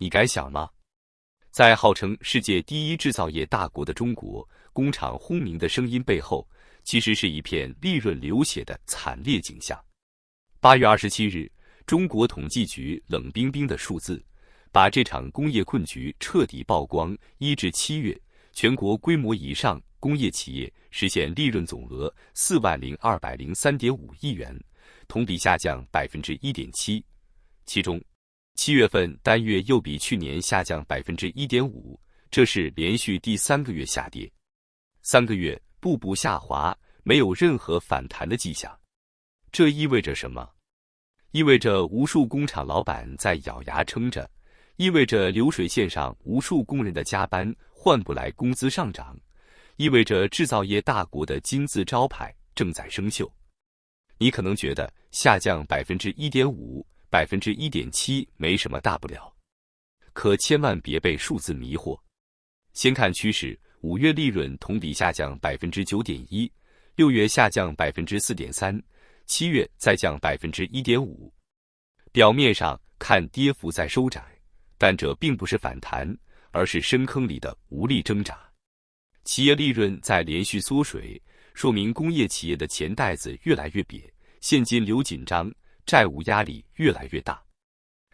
你敢想吗？在号称世界第一制造业大国的中国，工厂轰鸣的声音背后，其实是一片利润流血的惨烈景象。8月27日，中国统计局冷冰冰的数字，把这场工业困局彻底曝光。1至7月，全国规模以上工业企业实现利润总额40203.5亿元，同比下降1.7%。其中，7月份单月又比去年下降1.5%，这是连续第3个月下跌，3个月步步下滑，没有任何反弹的迹象。这意味着什么？意味着无数工厂老板在咬牙撑着，意味着流水线上无数工人的加班换不来工资上涨，意味着制造业大国的金字招牌正在生锈。你可能觉得下降1.5%、1.7%没什么大不了，可千万别被数字迷惑。先看趋势，5月利润同比下降9.1%， 6月下降4.3%， 7月再降1.5%。表面上看跌幅在收窄，但这并不是反弹，而是深坑里的无力挣扎。企业利润在连续缩水，说明工业企业的钱袋子越来越瘪，现金流紧张，债务压力越来越大。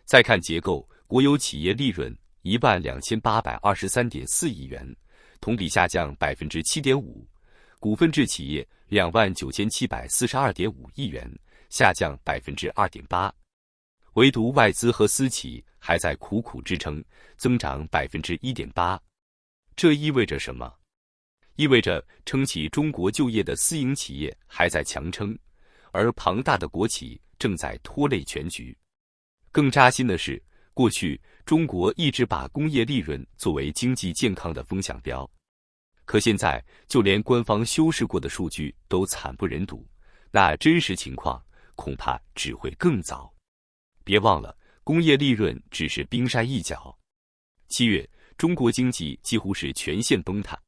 再看结构，国有企业利润12823.4亿元，同比下降7.5%，股份制企业29742.5亿元，下降2.8%。唯独外资和私企还在苦苦支撑，增长1.8%。这意味着什么？意味着撑起中国就业的私营企业还在强撑，而庞大的国企正在拖累全局。更扎心的是，过去中国一直把工业利润作为经济健康的风向标，可现在就连官方修饰过的数据都惨不忍睹，那真实情况恐怕只会更糟。别忘了，工业利润只是冰山一角。7月，中国经济几乎是全线崩塌，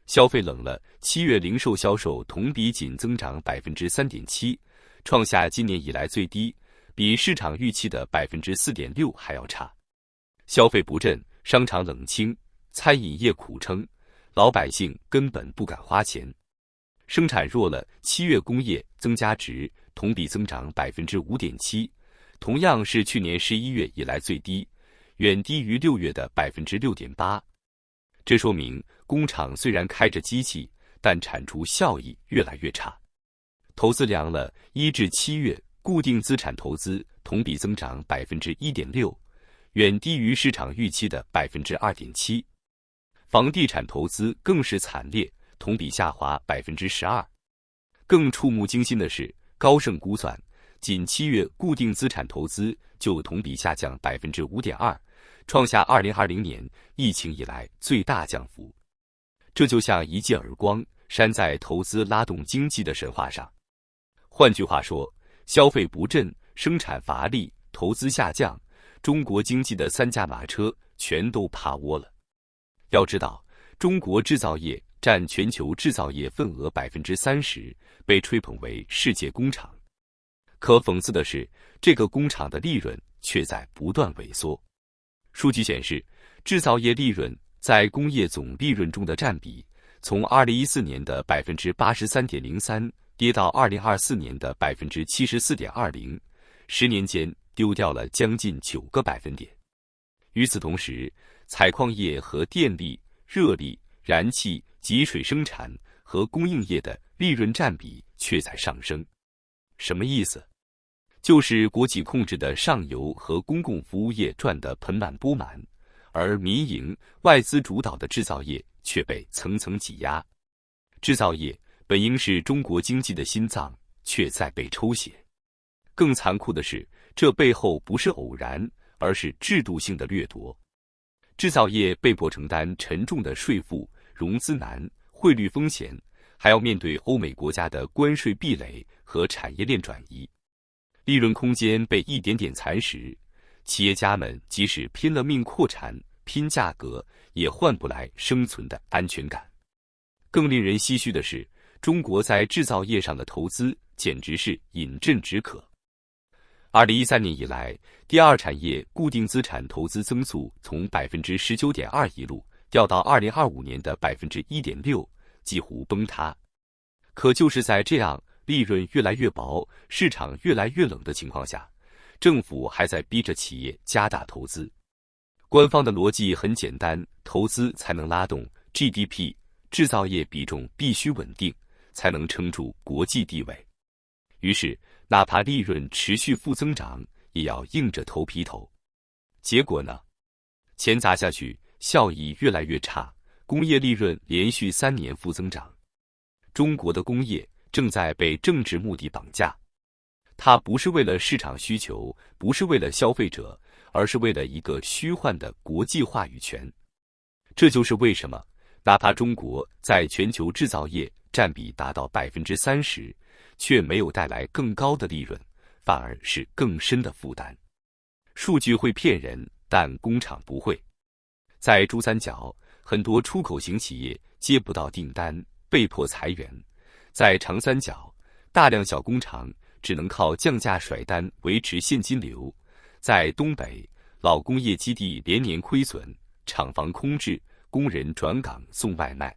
消费冷了。7月零售销售同比仅增长3.7%，创下今年以来最低，比市场预期的4.6%还要差。消费不振，商场冷清，餐饮业苦撑，老百姓根本不敢花钱。生产弱了，7月工业增加值同比增长5.7%，同样是去年11月以来最低，远低于6月的6.8%。这说明工厂虽然开着机器，但产出效益越来越差。投资凉了，1至7月固定资产投资同比增长1.6%，远低于市场预期的2.7%。房地产投资更是惨烈，同比下滑12%。更触目惊心的是，高盛估算，仅7月固定资产投资就同比下降5.2%，创下2020年疫情以来最大降幅。这就像一记耳光，扇在投资拉动经济的神话上。换句话说，消费不振、生产乏力、投资下降，中国经济的3驾马车全都趴窝了。要知道，中国制造业占全球制造业份额30%，被吹捧为世界工厂。可讽刺的是，这个工厂的利润却在不断萎缩。数据显示，制造业利润在工业总利润中的占比，从2014年的83.03%跌到2024年的74.20%，10年间丢掉了将近9个百分点。与此同时，采矿业和电力、热力、燃气、集水生产和供应业的利润占比却在上升。什么意思？就是国企控制的上游和公共服务业赚得盆满钵满，而民营、外资主导的制造业却被层层挤压。制造业本应是中国经济的心脏，却在被抽血。更残酷的是，这背后不是偶然，而是制度性的掠夺。制造业被迫承担沉重的税负、融资难、汇率风险，还要面对欧美国家的关税壁垒和产业链转移。利润空间被一点点蚕食，企业家们即使拼了命扩产、拼价格，也换不来生存的安全感。更令人唏嘘的是，中国在制造业上的投资简直是饮鸩止渴。2013年以来，第二产业固定资产投资增速从 19.2% 一路掉到2025年的 1.6%， 几乎崩塌。可就是在这样利润越来越薄、市场越来越冷的情况下，政府还在逼着企业加大投资。官方的逻辑很简单，投资才能拉动 GDP， 制造业比重必须稳定，才能撑住国际地位。于是，哪怕利润持续负增长，也要硬着头皮投。结果呢？钱砸下去，效益越来越差，工业利润连续3年负增长。中国的工业正在被政治目的绑架，它不是为了市场需求，不是为了消费者，而是为了一个虚幻的国际话语权。这就是为什么，哪怕中国在全球制造业占比达到 30%， 却没有带来更高的利润，反而是更深的负担。数据会骗人，但工厂不会。在珠三角，很多出口型企业接不到订单，被迫裁员；在长三角，大量小工厂只能靠降价甩单维持现金流；在东北，老工业基地连年亏损，厂房空置，工人转岗送外卖。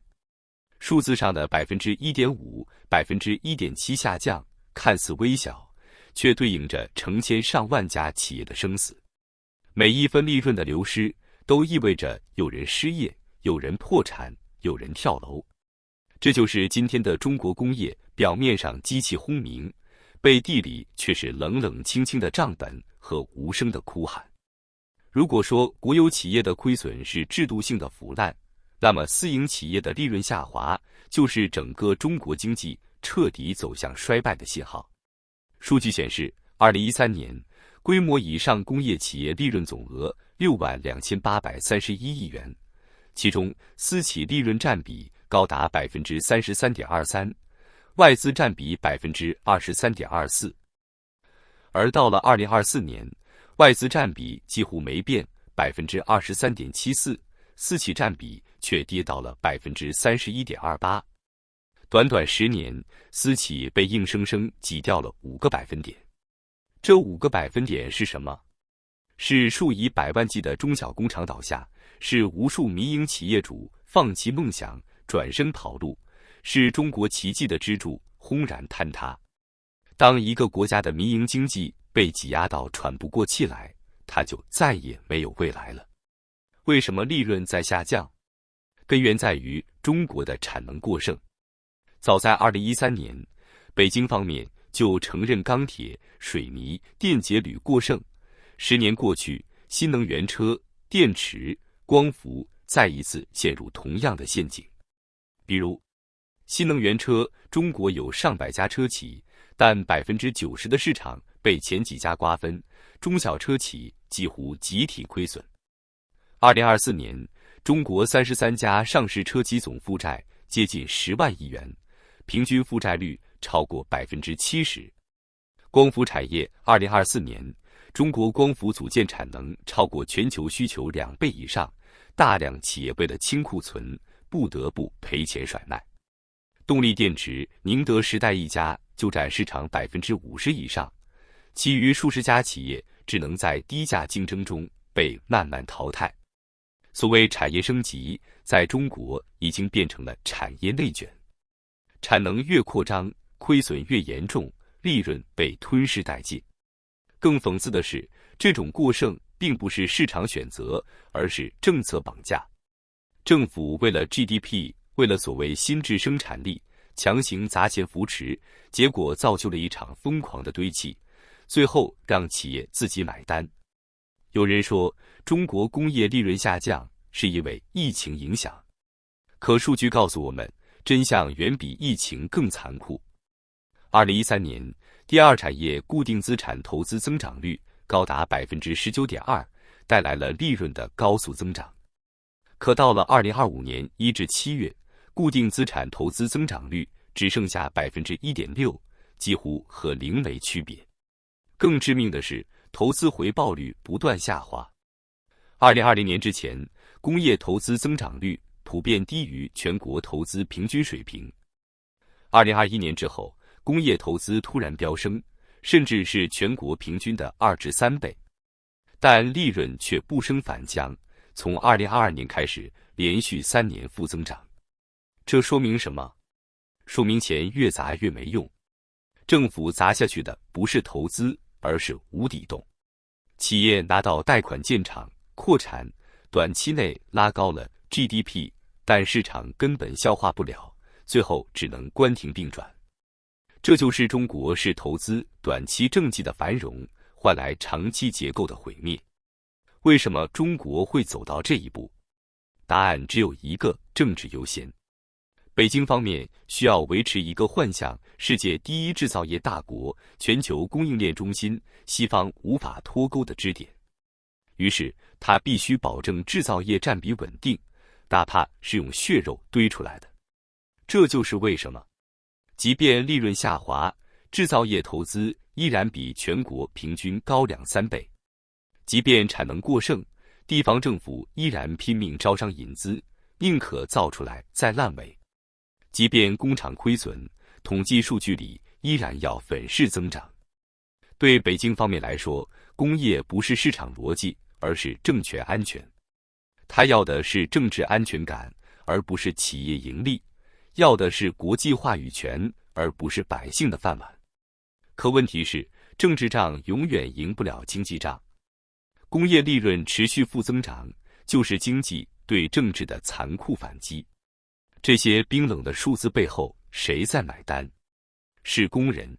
数字上的 1.5%、1.7% 下降，看似微小，却对应着成千上万家企业的生死。每一分利润的流失，都意味着有人失业，有人破产，有人跳楼。这就是今天的中国工业，表面上机器轰鸣，背地里却是冷冷清清的账本和无声的哭喊。如果说国有企业的亏损是制度性的腐烂，那么私营企业的利润下滑，就是整个中国经济彻底走向衰败的信号。数据显示，2013年规模以上工业企业利润总额62831亿元，其中私企利润占比高达 33.23%， 外资占比 23.24%。而到了2024年，外资占比几乎没变 23.74%， 私企占比却跌到了 31.28%。短短10年，私企被硬生生挤掉了5个百分点。这5个百分点是什么？是数以百万计的中小工厂倒下，是无数民营企业主放弃梦想转身跑路，是中国奇迹的支柱轰然坍塌。当一个国家的民营经济被挤压到喘不过气来，它就再也没有未来了。为什么利润在下降？根源在于中国的产能过剩。早在2013年，北京方面就承认钢铁、水泥、电解铝过剩。10年过去，新能源车、电池、光伏再一次陷入同样的陷阱。比如，新能源车，中国有上百家车企，但 90% 的市场被前几家瓜分，中小车企几乎集体亏损。2024年，中国33家上市车企总负债接近10万亿元，平均负债率超过 70%。光伏产业2024年，中国光伏组件产能超过全球需求2倍以上，大量企业为了清库存，不得不赔钱甩卖。动力电池，宁德时代一家就占市场 50% 以上，其余数十家企业只能在低价竞争中被慢慢淘汰。所谓产业升级，在中国已经变成了产业内卷，产能越扩张，亏损越严重，利润被吞噬殆尽。更讽刺的是，这种过剩并不是市场选择，而是政策绑架。政府为了 GDP， 为了所谓新质生产力，强行砸钱扶持，结果造就了一场疯狂的堆砌，最后让企业自己买单。有人说，中国工业利润下降是因为疫情影响，可数据告诉我们，真相远比疫情更残酷。2013年，第二产业固定资产投资增长率高达 19.2%， 带来了利润的高速增长。可到了2025年1至7月，固定资产投资增长率只剩下 1.6%， 几乎和零没区别。更致命的是，投资回报率不断下滑。2020年之前，工业投资增长率普遍低于全国投资平均水平。2021年之后，工业投资突然飙升甚至是全国平均的2至3倍，但利润却不升反降，从2022年开始连续3年负增长。这说明什么？说明钱越砸越没用，政府砸下去的不是投资，而是无底洞。企业拿到贷款建厂、扩产，短期内拉高了 GDP， 但市场根本消化不了，最后只能关停并转。这就是中国式投资短期政绩的繁荣，换来长期结构的毁灭。为什么中国会走到这一步？答案只有一个：政治优先。北京方面需要维持一个幻象世界第一制造业大国、全球供应链中心、西方无法脱钩的支点。于是，它必须保证制造业占比稳定，哪怕是用血肉堆出来的。这就是为什么，即便利润下滑，制造业投资依然比全国平均高2-3倍；即便产能过剩，地方政府依然拼命招商引资，宁可造出来再烂尾。即便工厂亏损，统计数据里依然要粉饰增长。对北京方面来说，工业不是市场逻辑，而是政权安全。他要的是政治安全感，而不是企业盈利；要的是国际话语权，而不是百姓的饭碗。可问题是，政治仗永远赢不了经济仗。工业利润持续负增长，就是经济对政治的残酷反击。这些冰冷的数字背后，谁在买单？是工人。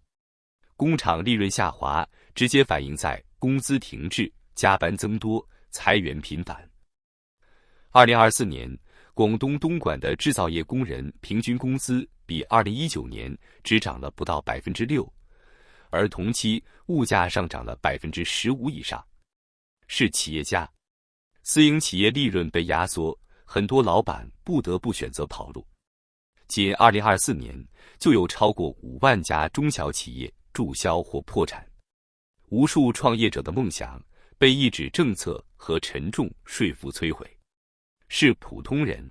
工厂利润下滑，直接反映在工资停滞、加班增多、裁员频繁。2024年，广东东莞的制造业工人平均工资比2019年只涨了不到6%，而同期物价上涨了15%以上。是企业家，私营企业利润被压缩，很多老板不得不选择跑路。仅2024年，就有超过5万家中小企业注销或破产，无数创业者的梦想被一纸政策和沉重税负摧毁。是普通人，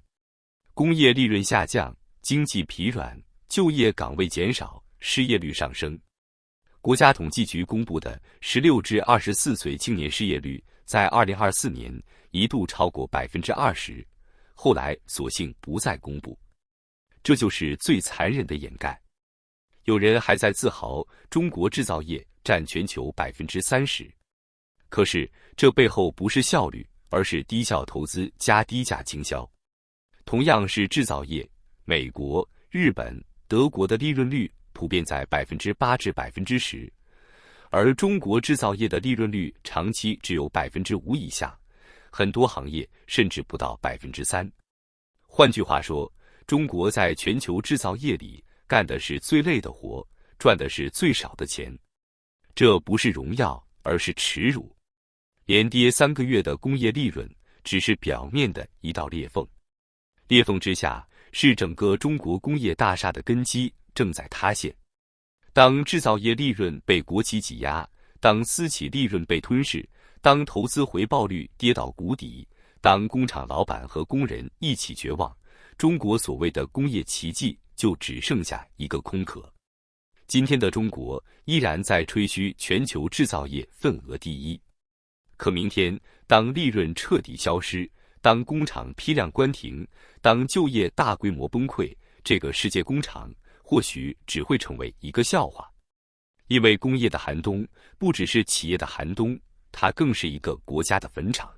工业利润下降，经济疲软，就业岗位减少，失业率上升。国家统计局公布的16至24岁青年失业率在2024年一度超过20%，后来索性不再公布。这就是最残忍的掩盖。有人还在自豪中国制造业占全球30%，可是这背后不是效率，而是低效投资加低价倾销。同样是制造业，美国、日本、德国的利润率普遍在8%至10%，而中国制造业的利润率长期只有5%以下，很多行业甚至不到3%。换句话说，中国在全球制造业里干的是最累的活，赚的是最少的钱。这不是荣耀，而是耻辱。连跌3个月的工业利润，只是表面的一道裂缝。裂缝之下，是整个中国工业大厦的根基正在塌陷。当制造业利润被国企挤压，当私企利润被吞噬，当投资回报率跌到谷底，当工厂老板和工人一起绝望，中国所谓的工业奇迹就只剩下一个空壳。今天的中国依然在吹嘘全球制造业份额第一，可明天当利润彻底消失，当工厂批量关停，当就业大规模崩溃，这个世界工厂或许只会成为一个笑话。因为工业的寒冬不只是企业的寒冬，它更是一个国家的坟场。